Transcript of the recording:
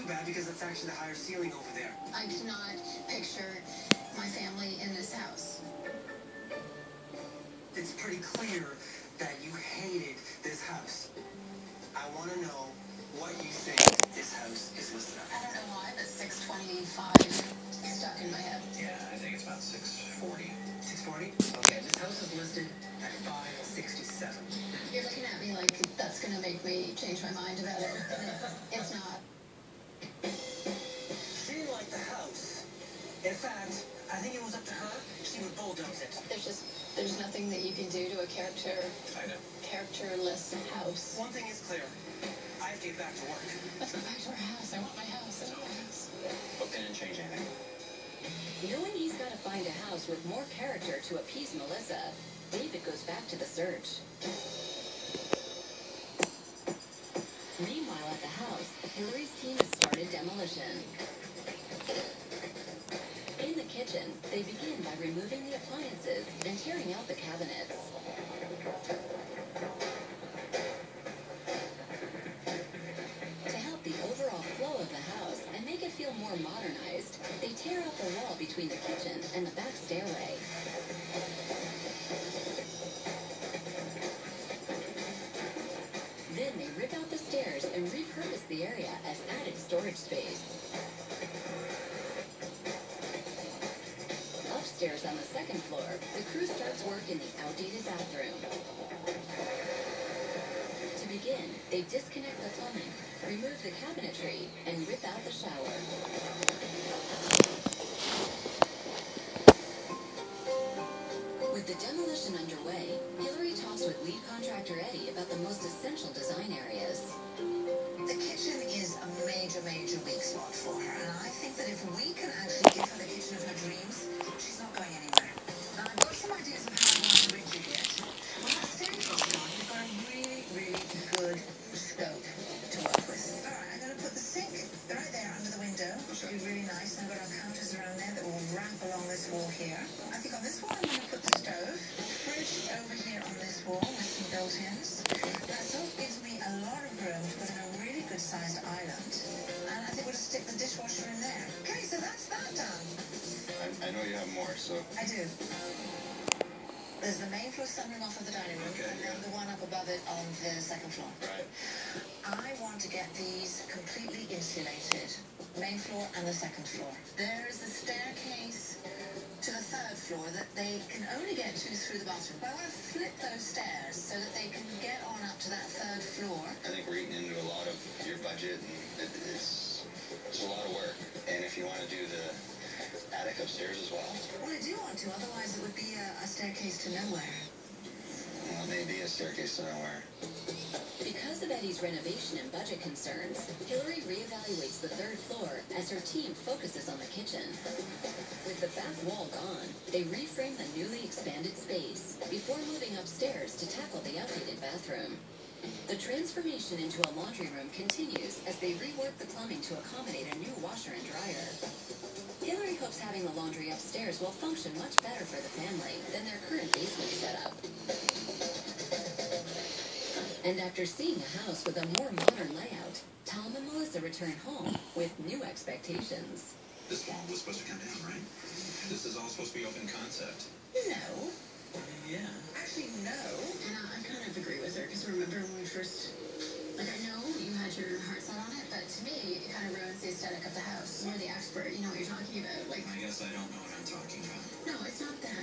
too bad because it's actually the higher ceiling over there. I cannot picture my family in this house. It's pretty clear that you hated this house. I want to know what you think this house is listed at. I don't know why, but 625 stuck in my head. Yeah, I think it's about 640. 640? Okay, this house is listed at 567. You're looking at me like that's going to make me change my mind about it. It's not. She didn't like the house. In fact, I think it was up to her. She would bulldoze it. There's nothing that you can do to a characterless house. One thing is clear. I have to get back to work. Let's go back to our house. I want my house. I want my house. Hope they didn't change anything. Knowing he's got to find a house with more character to appease Melissa, David goes back to the search. Meanwhile, at the house, Hillary's team has started demolition. In the kitchen, they begin by removing the appliances and tearing out the cabinets. To help the overall flow of the house and make it feel more modernized, they tear out the wall between the kitchen and the back stairway. Then they rip out the stairs and repurpose the area as added storage space. Upstairs on the second floor, the crew starts work in the outdated bathroom. To begin, they disconnect the plumbing, remove the cabinetry, and rip out the shower. With the demolition underway, Hillary talks with lead contractor Eddie about the most essential design areas. The kitchen is a major weak spot for her, and I think that if we can actually give her the kitchen of her dreams, she's not going anywhere. Now, I've got some ideas of how I want to rejig it. When that staircase is on, you've got a really good scope to work with. Alright, I'm going to put the sink right there under the window. It'll be really nice. And I've got our counters around there that will wrap along this wall here. I think on this wall I'm going to put the stove. Fridge over here on this wall with some built-ins. That sort of gives me a lot of room to put in a really good-sized island. And I think we'll just stick the dishwasher in there. Okay, so that's that done. I know you have more, so... I do. There's the main floor sunroom off of the dining room, Okay, and then the one up above it on the second floor. Right. I want to get these completely insulated, main floor and the second floor. There is a staircase to the third floor that they can only get to through the bathroom. But I want to flip those stairs so that they can get on up to that third floor. I think we're eating into a lot of your budget, and it's a lot of work. And if you want to do the attic upstairs as well? Well, I do want to, otherwise it would be a staircase to nowhere. Well, maybe a staircase to nowhere. Because of Eddie's renovation and budget concerns, Hillary reevaluates the third floor as her team focuses on the kitchen. With the back wall gone, they reframe the newly expanded space before moving upstairs to tackle the outdated bathroom. The transformation into a laundry room continues as they rework the plumbing to accommodate a new washer and dryer. Hillary hopes having the laundry upstairs will function much better for the family than their current basement setup. And after seeing a house with a more modern layout, Tom and Melissa return home with new expectations. This wall was supposed to come down, right? This is all supposed to be open concept. No. Yeah. Actually, no. And I kind of agree with her, because remember when we first... Like, I know you had your heart set on it, but to me, it kind of ruins the aesthetic of the house. You're the expert. You know what you're talking about. Like, I guess I don't know what I'm talking about. no, it's not that.